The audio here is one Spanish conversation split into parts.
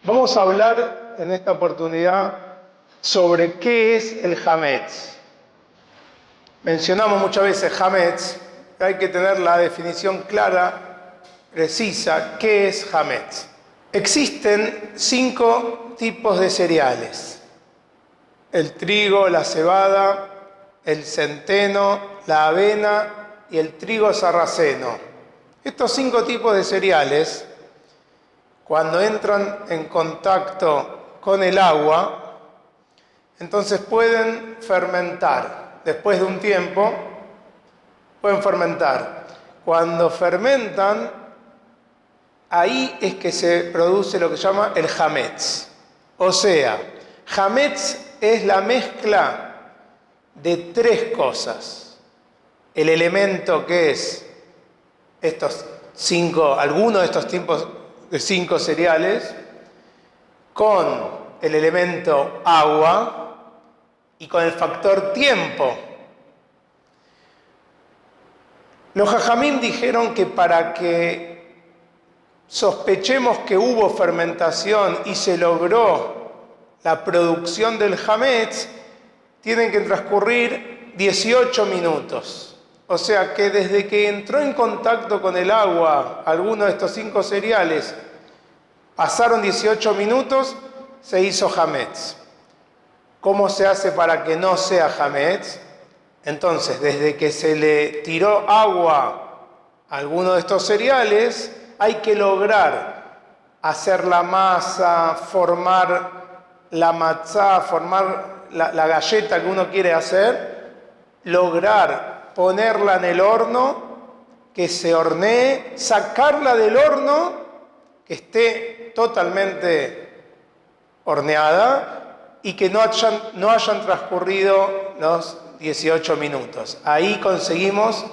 Vamos a hablar en esta oportunidad sobre qué es el hametz. Mencionamos muchas veces hametz, hay que tener la definición clara, precisa, ¿qué es hametz? Existen 5 tipos de cereales: el trigo, la cebada, el centeno, la avena y el trigo sarraceno. Estos 5 tipos de cereales, cuando entran en contacto con el agua, entonces pueden fermentar. Después de un tiempo, pueden fermentar. Cuando fermentan, ahí es que se produce lo que se llama el hametz. O sea, hametz es la mezcla de 3 cosas. El elemento que es alguno de estos tipos de 5 cereales, con el elemento agua y con el factor tiempo. Los jajamim dijeron que para que sospechemos que hubo fermentación y se logró la producción del hametz, tienen que transcurrir 18 minutos. O sea que desde que entró en contacto con el agua alguno de estos 5 cereales, pasaron 18 minutos, se hizo hametz. ¿Cómo se hace para que no sea hametz? Entonces, desde que se le tiró agua a alguno de estos cereales, hay que lograr hacer la masa, formar la matzá, formar la galleta que uno quiere hacer, lograr ponerla en el horno, que se hornee, sacarla del horno, que esté totalmente horneada y que no hayan transcurrido los 18 minutos. Ahí conseguimos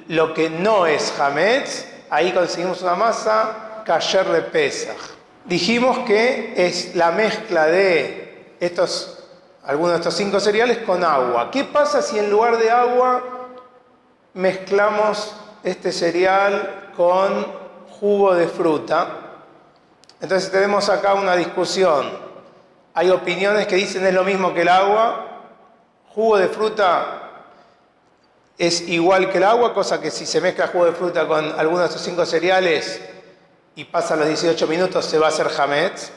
lo que no es hametz, ahí conseguimos una masa kasher de Pesaj. Dijimos que es la mezcla de algunos de estos 5 cereales con agua. ¿Qué pasa si en lugar de agua mezclamos este cereal con jugo de fruta? Entonces tenemos acá una discusión. Hay opiniones que dicen es lo mismo que el agua. Jugo de fruta es igual que el agua, cosa que si se mezcla jugo de fruta con alguno de estos 5 cereales y pasan los 18 minutos se va a hacer hametz.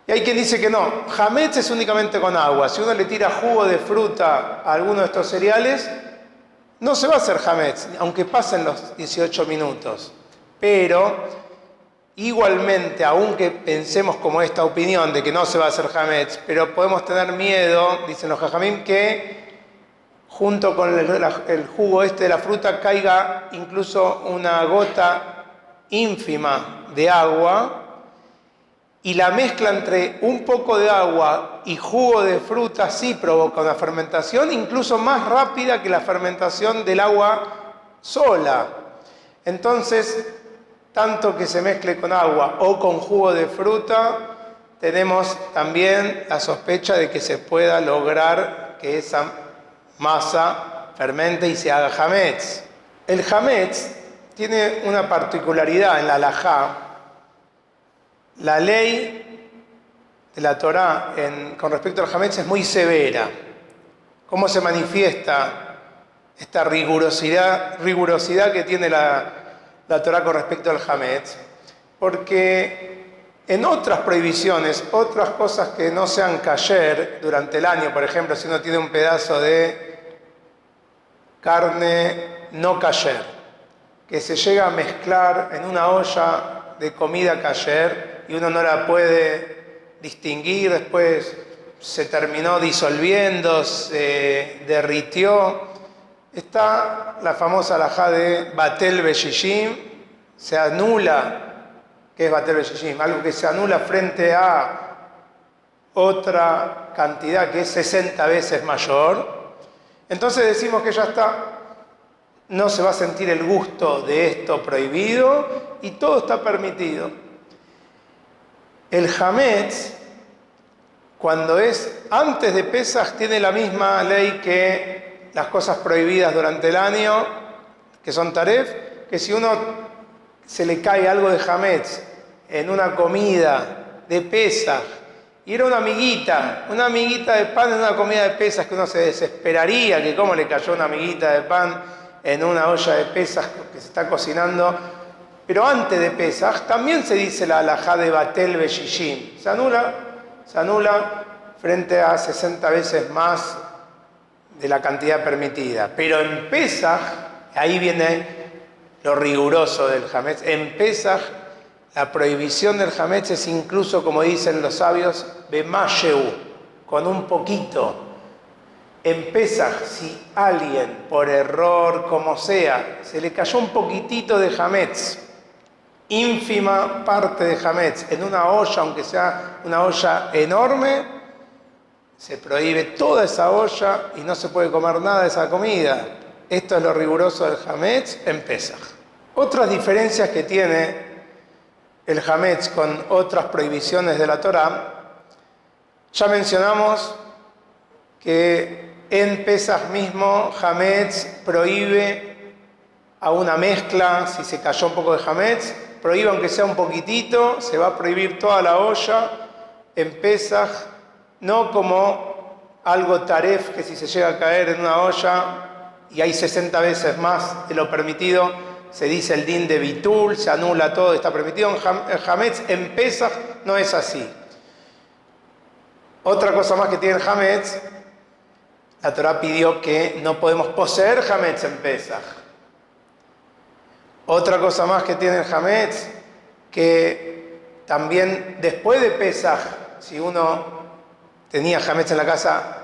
Y hay quien dice que no, hametz es únicamente con agua. Si uno le tira jugo de fruta a alguno de estos cereales, no se va a hacer hametz, aunque pasen los 18 minutos. Pero igualmente, aunque pensemos como esta opinión de que no se va a hacer hametz, pero podemos tener miedo, dicen los jajamim, que junto con el jugo de la fruta caiga incluso una gota ínfima de agua, y la mezcla entre un poco de agua y jugo de fruta sí provoca una fermentación incluso más rápida que la fermentación del agua sola. Entonces, tanto que se mezcle con agua o con jugo de fruta, tenemos también la sospecha de que se pueda lograr que esa masa fermente y se haga hametz. El hametz tiene una particularidad en la halajá. La ley de la Torá con respecto al hametz es muy severa. ¿Cómo se manifiesta esta rigurosidad que tiene la Torá con respecto al hametz? Porque en otras prohibiciones, otras cosas que no sean kasher durante el año, por ejemplo, si uno tiene un pedazo de carne no kasher, que se llega a mezclar en una olla de comida kasher y uno no la puede distinguir, después se terminó disolviendo, se derritió. Está la famosa halajá de Batel Beshishim, se anula. ¿Qué es Batel Beshishim? Algo que se anula frente a otra cantidad que es 60 veces mayor. Entonces decimos que ya está, no se va a sentir el gusto de esto prohibido y todo está permitido. El hametz, cuando es antes de Pesaj, tiene la misma ley que las cosas prohibidas durante el año, que son taref, que si uno se le cae algo de hametz en una comida de Pesaj. Y era una amiguita de pan en una comida de Pesaj que uno se desesperaría, que cómo le cayó una amiguita de pan en una olla de Pesaj que se está cocinando. Pero antes de Pesaj también se dice la halajá de Batel Beshishim. Se anula frente a 60 veces más de la cantidad permitida. Pero en Pesaj, ahí viene lo riguroso del Hametz. En Pesaj, la prohibición del Hametz es incluso, como dicen los sabios, bemasheu, con un poquito. En Pesaj, si alguien, por error, como sea, se le cayó un poquitito de Hametz, ínfima parte de Hametz, en una olla, aunque sea una olla enorme, se prohíbe toda esa olla y no se puede comer nada de esa comida. Esto es lo riguroso del Hametz en Pesaj. Otras diferencias que tiene el Hametz con otras prohibiciones de la Torá, ya mencionamos que en Pesaj mismo Hametz prohíbe a una mezcla, si se cayó un poco de Hametz, prohíbe aunque sea un poquitito, se va a prohibir toda la olla en Pesaj, no como algo taref que si se llega a caer en una olla y hay 60 veces más de lo permitido, se dice el din de bitul, se anula todo, está permitido. En Hametz, en Pesaj, no es así. Otra cosa más que tiene el Hametz, la Torá pidió que no podemos poseer Hametz en Pesaj. Otra cosa más que tiene el Hametz, que también después de Pesaj, si uno tenía Hametz en la casa,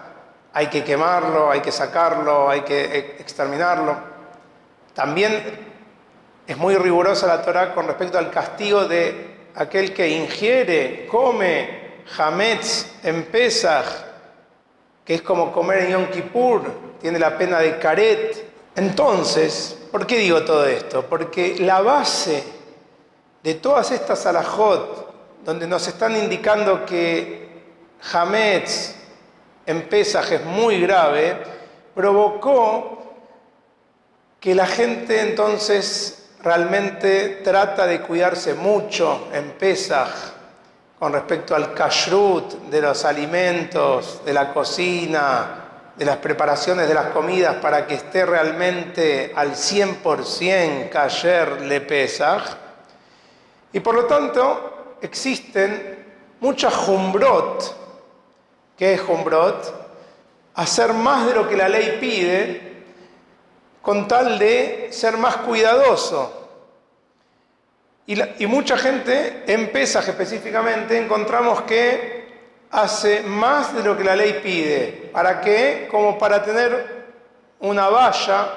hay que quemarlo, hay que sacarlo, hay que exterminarlo. También es muy rigurosa la Torá con respecto al castigo de aquel que ingiere, come Hametz en Pesaj, que es como comer en Yom Kippur, tiene la pena de karet. Entonces, ¿por qué digo todo esto? Porque la base de todas estas alajot, donde nos están indicando que Hametz en Pesaj es muy grave, provocó que la gente entonces realmente trata de cuidarse mucho en Pesaj con respecto al kashrut de los alimentos, de la cocina, de las preparaciones de las comidas para que esté realmente al 100% kasher le Pesaj. Y por lo tanto existen muchas jumbrot. ¿Qué es jumbrot? Hacer más de lo que la ley pide con tal de ser más cuidadoso. Y mucha gente, en Pesaj específicamente, encontramos que hace más de lo que la ley pide. ¿Para qué? Como para tener una valla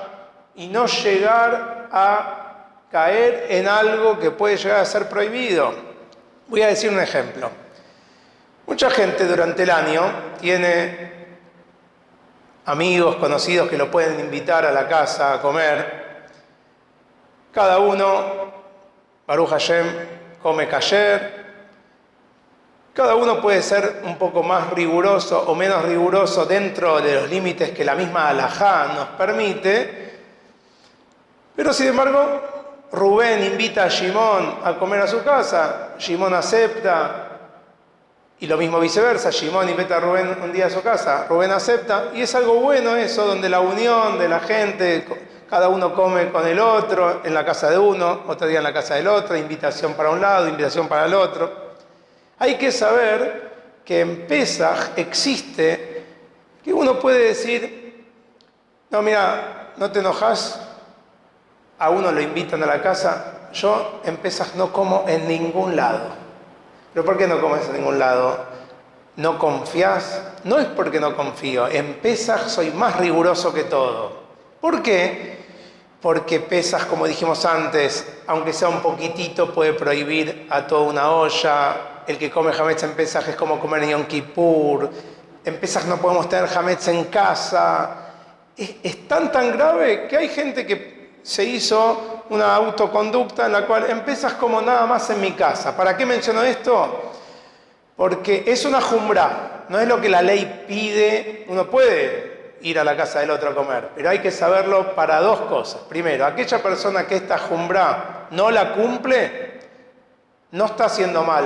y no llegar a caer en algo que puede llegar a ser prohibido. Voy a decir un ejemplo. Mucha gente durante el año tiene amigos, conocidos que lo pueden invitar a la casa a comer. Cada uno, Baruch Hashem, come kasher. Cada uno puede ser un poco más riguroso o menos riguroso dentro de los límites que la misma halajá nos permite. Pero sin embargo, Rubén invita a Shimón a comer a su casa, Shimón acepta, y lo mismo viceversa, Shimón invita a Rubén un día a su casa, Rubén acepta, y es algo bueno eso, donde la unión de la gente, cada uno come con el otro, en la casa de uno, otro día en la casa del otro, invitación para un lado, invitación para el otro. Hay que saber que en Pesaj existe, que uno puede decir, no mira, no te enojas, a uno lo invitan a la casa, yo en Pesaj no como en ningún lado. ¿Pero por qué no comes en ningún lado? ¿No confías? No es porque no confío. En Pesaj soy más riguroso que todo. ¿Por qué? Porque Pesaj, como dijimos antes, aunque sea un poquitito, puede prohibir a toda una olla. El que come Hametz en Pesaj es como comer en Yom Kippur. En Pesaj no podemos tener Hametz en casa. Es tan grave que hay gente que se hizo una autoconducta en la cual empiezas como nada más en mi casa. ¿Para qué menciono esto? Porque es una jumbrá, no es lo que la ley pide. Uno puede ir a la casa del otro a comer, pero hay que saberlo para dos cosas. Primero, aquella persona que esta jumbrá no la cumple, no está haciendo mal.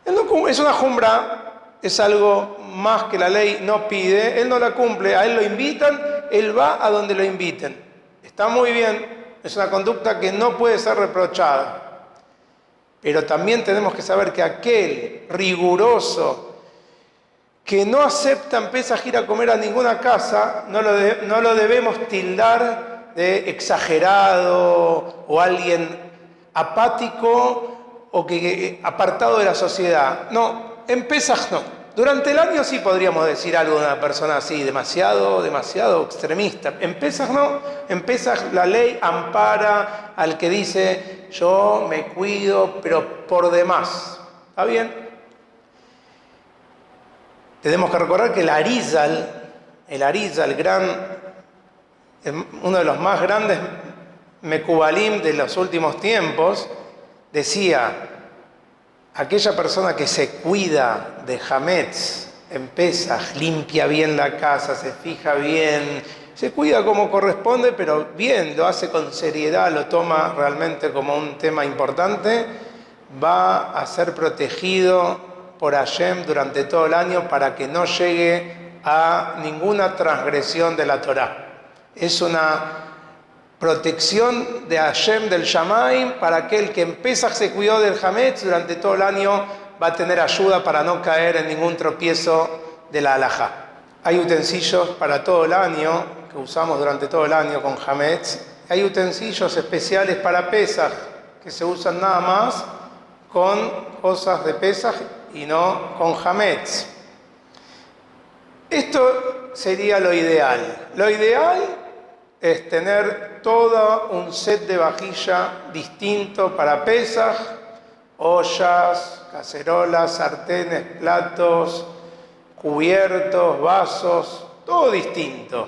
Es una jumbra, es algo más que la ley no pide, él no la cumple, a él lo invitan, él va a donde lo inviten. Está muy bien, es una conducta que no puede ser reprochada. Pero también tenemos que saber que aquel riguroso que no acepta en Pesaj ir a comer a ninguna casa, no lo debemos tildar de exagerado o alguien apático o que apartado de la sociedad. No, en Pesaj no. Durante el año sí podríamos decir algo de una persona así, demasiado extremista. En Pesaj no. En Pesaj la ley ampara al que dice yo me cuido, pero por demás. ¿Está bien? Tenemos que recordar que el Arizal, uno de los más grandes Mekubalim de los últimos tiempos, decía, aquella persona que se cuida de Hametz en Pesaj, limpia bien la casa, se fija bien, se cuida como corresponde, pero bien, lo hace con seriedad, lo toma realmente como un tema importante, va a ser protegido por Hashem durante todo el año para que no llegue a ninguna transgresión de la Torá. Es una protección de Hashem del Shamaim para aquel que en Pesaj se cuidó del Hametz durante todo el año, va a tener ayuda para no caer en ningún tropiezo de la halajá. Hay utensilios para todo el año que usamos durante todo el año con Hametz. Hay utensilios especiales para Pesaj que se usan nada más con cosas de Pesaj y no con Hametz. Esto sería lo ideal. Lo ideal es tener todo un set de vajilla distinto para Pesaj, ollas, cacerolas, sartenes, platos, cubiertos, vasos, todo distinto.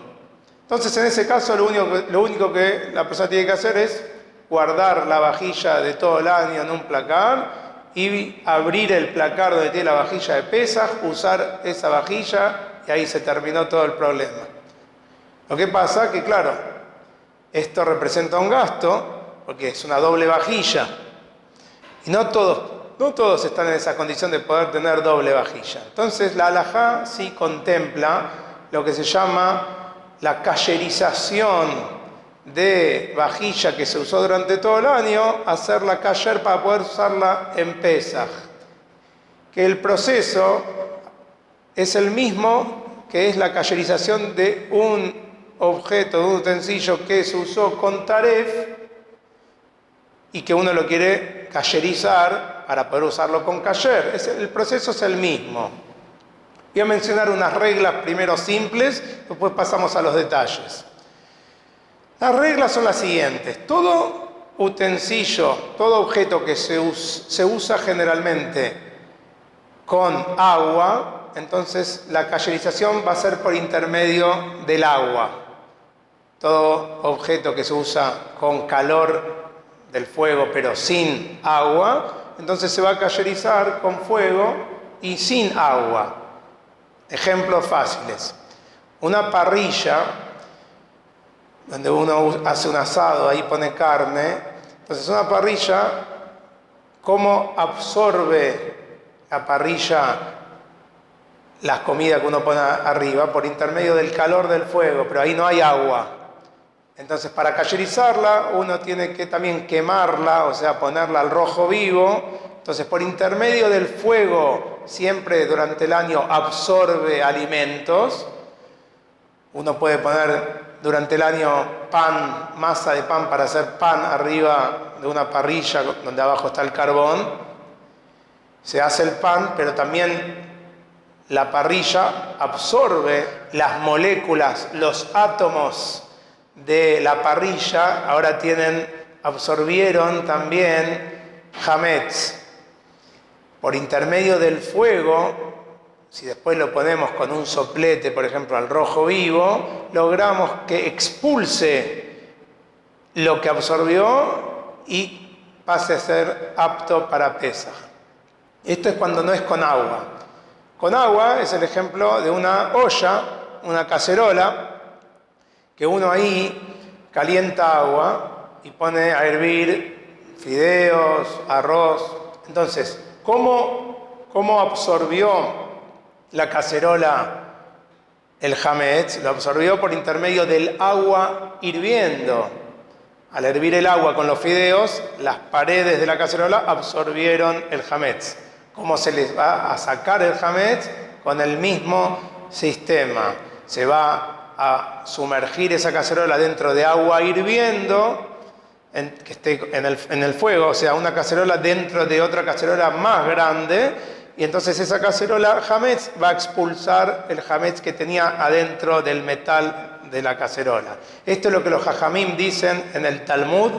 Entonces, en ese caso, lo único que la persona tiene que hacer es guardar la vajilla de todo el año en un placar y abrir el placar donde tiene la vajilla de Pesaj, usar esa vajilla y ahí se terminó todo el problema. Lo que pasa que, claro, esto representa un gasto porque es una doble vajilla y no todos están en esa condición de poder tener doble vajilla. Entonces la halajá sí contempla lo que se llama la kasherización de vajilla que se usó durante todo el año, hacerla kasher para poder usarla en Pesaj. Que el proceso es el mismo que es la kasherización de un objeto, de un utensilio que se usó con taref y que uno lo quiere kasherizar para poder usarlo con kasher. El proceso es el mismo. Voy a mencionar unas reglas primero simples, después pasamos a los detalles. Las reglas son las siguientes. Todo utensilio, todo objeto que se usa generalmente con agua, entonces la kasherización va a ser por intermedio del agua. Todo objeto que se usa con calor del fuego pero sin agua, entonces se va a kasherizar con fuego y sin agua. Ejemplos fáciles. Una parrilla donde uno hace un asado, ahí pone carne. Entonces una parrilla, ¿cómo absorbe la parrilla las comidas que uno pone arriba? Por intermedio del calor del fuego, pero ahí no hay agua. Entonces para kasherizarla uno tiene que también quemarla, o sea, ponerla al rojo vivo. Entonces por intermedio del fuego, siempre durante el año absorbe alimentos. Uno puede poner durante el año masa de pan para hacer pan arriba de una parrilla donde abajo está el carbón. Se hace el pan, pero también la parrilla absorbe las moléculas, los átomos de la parrilla. Ahora absorbieron también Hametz. Por intermedio del fuego, si después lo ponemos con un soplete, por ejemplo, al rojo vivo, logramos que expulse lo que absorbió y pase a ser apto para Pesaj. Esto es cuando no es con agua. Con agua es el ejemplo de una olla, una cacerola, que uno ahí calienta agua y pone a hervir fideos, arroz. Entonces, ¿cómo ¿Cómo absorbió la cacerola el hametz? Lo absorbió por intermedio del agua hirviendo. Al hervir el agua con los fideos, las paredes de la cacerola absorbieron el hametz. ¿Cómo se les va a sacar el hametz? Con el mismo sistema. Se va a sumergir esa cacerola dentro de agua hirviendo, que esté en el fuego, o sea, una cacerola dentro de otra cacerola más grande, y entonces esa cacerola hametz va a expulsar el hametz que tenía adentro del metal de la cacerola. Esto es lo que los jajamim dicen en el Talmud,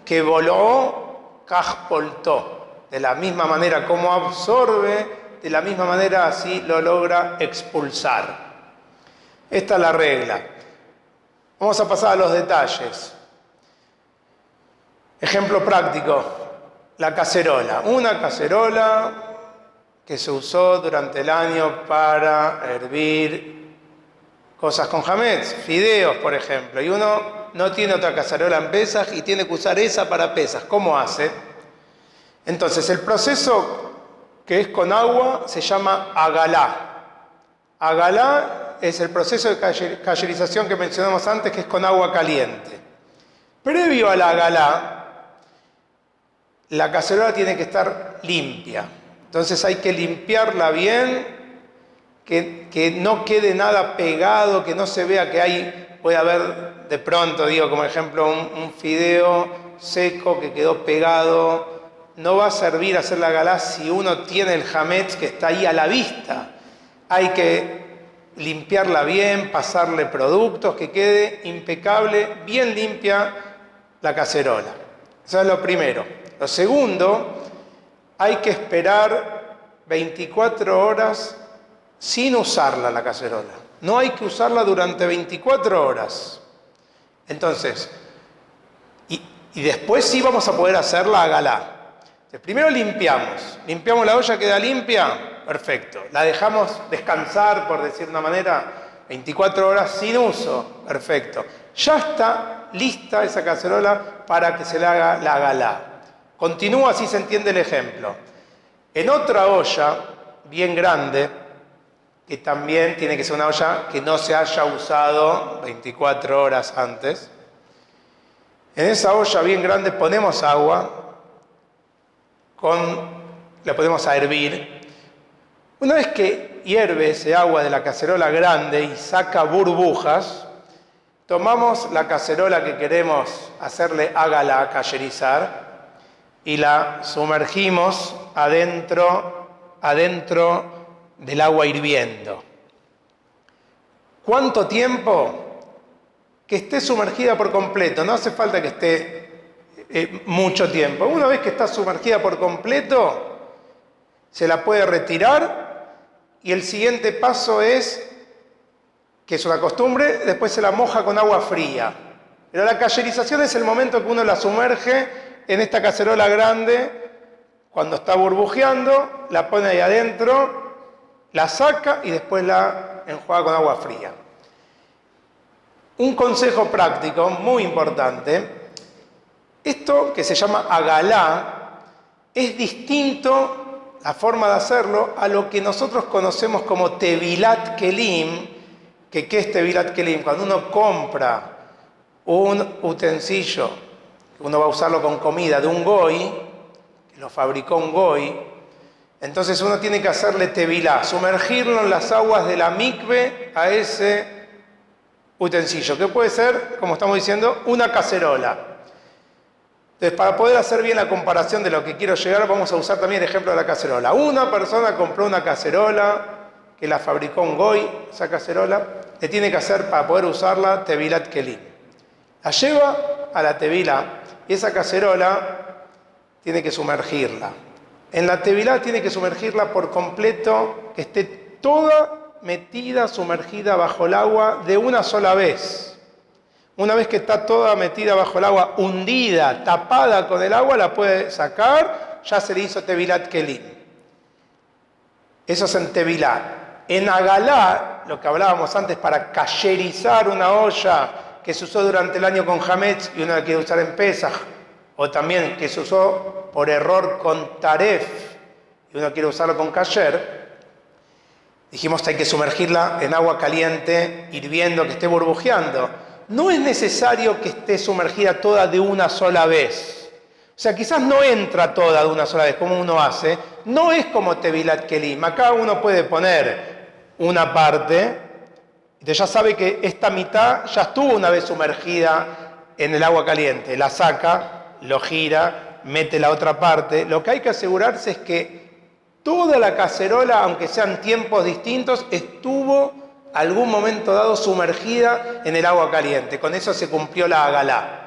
que voló kaj poltó. De la misma manera como absorbe, de la misma manera así lo logra expulsar. Esta es la regla. Vamos a pasar a los detalles. Ejemplo práctico, la cacerola. Una cacerola que se usó durante el año para hervir cosas con hametz, fideos, por ejemplo, y uno no tiene otra cacerola en Pesaj y tiene que usar esa para Pesaj. ¿Cómo hace? Entonces, el proceso que es con agua se llama agalá. Agalá es el proceso de cayerización que mencionamos antes, que es con agua caliente. Previo a la agalá, la cacerola tiene que estar limpia. Entonces hay que limpiarla bien, que no quede nada pegado, que no se vea que puede haber de pronto, digo como ejemplo, un fideo seco que quedó pegado. No va a servir hacer la agalá si uno tiene el hametz que está ahí a la vista. Hay que limpiarla bien, pasarle productos, que quede impecable, bien limpia la cacerola. Eso es lo primero. Lo segundo, hay que esperar 24 horas sin usarla la cacerola. No hay que usarla durante 24 horas. Entonces, y después sí vamos a poder hacer la agalá. Entonces, primero limpiamos la olla, queda limpia, perfecto. La dejamos descansar, por decir de una manera, 24 horas sin uso, perfecto. Ya está lista esa cacerola para que se le haga la agalá. Continúa, así se entiende el ejemplo. En otra olla, bien grande, que también tiene que ser una olla que no se haya usado 24 horas antes. En esa olla bien grande ponemos agua, la ponemos a hervir. Una vez que hierve ese agua de la cacerola grande y saca burbujas, tomamos la cacerola que queremos hacerle agalá, cayerizar, y la sumergimos adentro del agua hirviendo. ¿Cuánto tiempo? Que esté sumergida por completo, no hace falta que esté mucho tiempo. Una vez que está sumergida por completo, se la puede retirar y el siguiente paso es, que es una costumbre, después se la moja con agua fría. Pero la cayerización es el momento que uno la sumerge en esta cacerola grande, cuando está burbujeando, la pone ahí adentro, la saca y después la enjuaga con agua fría. Un consejo práctico muy importante, esto que se llama agalá, es distinto la forma de hacerlo a lo que nosotros conocemos como tevilat kelim, que ¿qué es tevilat kelim? Cuando uno compra un utensilio, uno va a usarlo con comida de un goy, que lo fabricó un goy, entonces uno tiene que hacerle tevilá, sumergirlo en las aguas de la mikve a ese utensilio, que puede ser, como estamos diciendo, una cacerola. Entonces, para poder hacer bien la comparación de lo que quiero llegar, vamos a usar también el ejemplo de la cacerola. Una persona compró una cacerola que la fabricó un goy, esa cacerola, le tiene que hacer para poder usarla tevilat kelim. La lleva a la tevilá y esa cacerola tiene que sumergirla. En la tevilá tiene que sumergirla por completo, que esté toda metida, sumergida bajo el agua de una sola vez. Una vez que está toda metida bajo el agua, hundida, tapada con el agua, la puede sacar, ya se le hizo tevilat kelim. Eso es en tevilá. En agalá, lo que hablábamos antes, para cayerizar una olla que se usó durante el año con hametz y uno la quiere usar en Pesaj, o también que se usó por error con taref, y uno quiere usarlo con kasher, dijimos que hay que sumergirla en agua caliente, hirviendo, que esté burbujeando. No es necesario que esté sumergida toda de una sola vez. O sea, quizás no entra toda de una sola vez, como uno hace. No es como Tevilat Kelim. Acá uno puede poner una parte, entonces ya sabe que esta mitad ya estuvo una vez sumergida en el agua caliente. La saca, lo gira, mete la otra parte. Lo que hay que asegurarse es que toda la cacerola, aunque sean tiempos distintos, estuvo algún momento dado sumergida en el agua caliente. Con eso se cumplió la Agalá.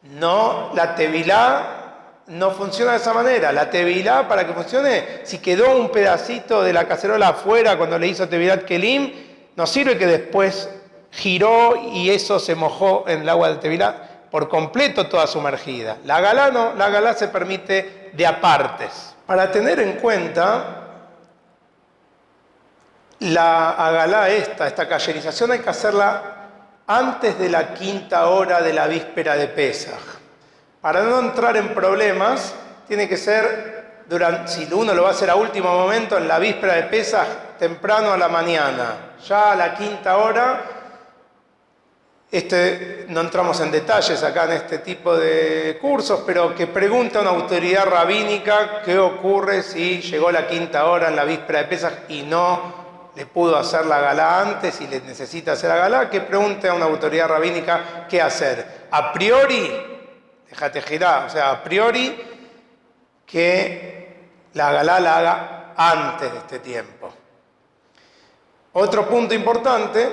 No, la tevilá no funciona de esa manera. La tevilá, para que funcione, si quedó un pedacito de la cacerola afuera cuando le hizo Tevilat Kelim, no sirve que después giró y eso se mojó en el agua de tevilá por completo, toda sumergida. La Agalá no, la Agalá se permite de apartes. Para tener en cuenta la Agalá esta cayerización hay que hacerla antes de la 5ª hora de la víspera de Pesaj. Para no entrar en problemas, tiene que ser, si uno lo va a hacer a último momento, en la víspera de Pesaj, temprano a la mañana. Ya a la 5ª hora, no entramos en detalles acá en este tipo de cursos, pero que pregunte a una autoridad rabínica qué ocurre si llegó la 5ª hora en la víspera de Pesaj y no le pudo hacer la Agalá antes y le necesita hacer la Agalá, que pregunte a una autoridad rabínica qué hacer. A priori, déjate girar, o sea, a priori que la Agalá la haga antes de este tiempo. Otro punto importante,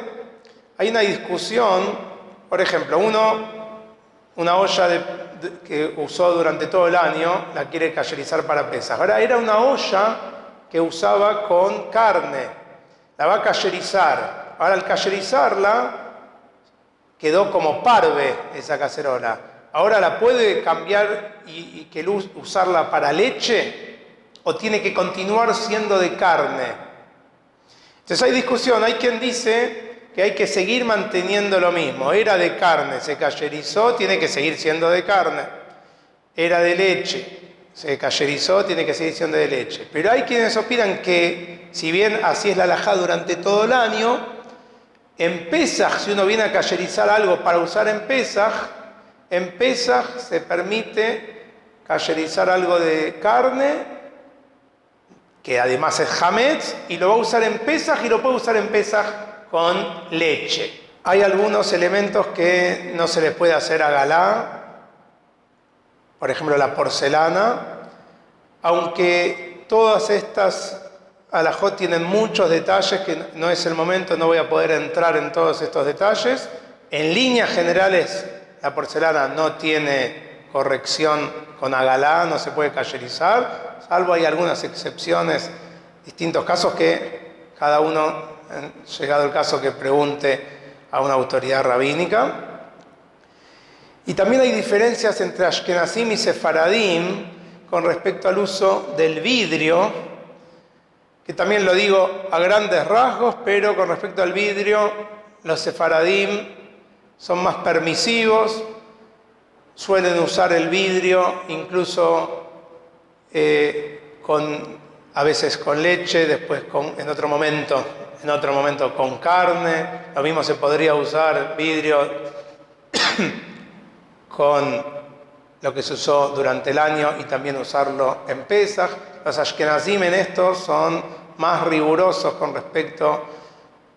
hay una discusión, por ejemplo, una olla que usó durante todo el año, la quiere cayerizar para Pesaj. Ahora, era una olla que usaba con carne. La va a cayerizar. Ahora, al cayerizarla, quedó como parve esa cacerola. Ahora, ¿la puede cambiar y usarla para leche? ¿O tiene que continuar siendo de carne? Entonces hay discusión. Hay quien dice que hay que seguir manteniendo lo mismo. Era de carne, se cayerizó, tiene que seguir siendo de carne. Era de leche, se cayerizó, tiene que seguir siendo de leche. Pero hay quienes opinan que, si bien así es la halajá durante todo el año, en Pesaj, si uno viene a cayerizar algo para usar en Pesaj se permite cayerizar algo de carne, que además es hametz, y lo va a usar en Pesaj y lo puede usar en Pesaj con leche. Hay algunos elementos que no se les puede hacer agalá, por ejemplo la porcelana, aunque todas estas alajot tienen muchos detalles que no es el momento, no voy a poder entrar en todos estos detalles. En líneas generales la porcelana no tiene corrección con agalá, no se puede cayerizar, salvo hay algunas excepciones, distintos casos que cada uno, llegado el caso, que pregunte a una autoridad rabínica. Y también hay diferencias entre Ashkenazim y Sefaradim con respecto al uso del vidrio, que también lo digo a grandes rasgos, pero con respecto al vidrio, los Sefaradim son más permisivos, suelen usar el vidrio incluso a veces con leche, después en otro momento con carne. Lo mismo se podría usar vidrio con lo que se usó durante el año y también usarlo en Pesaj. Los Ashkenazim en esto son más rigurosos con respecto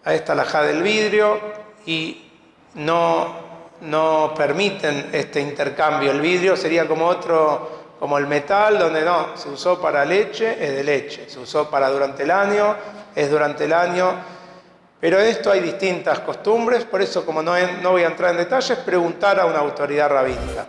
a esta halajá del vidrio y no permiten este intercambio. El vidrio sería como el metal, donde no, se usó para leche, es de leche, se usó para durante el año, es durante el año. Pero en esto hay distintas costumbres, por eso, como no voy a entrar en detalles, preguntar a una autoridad rabínica.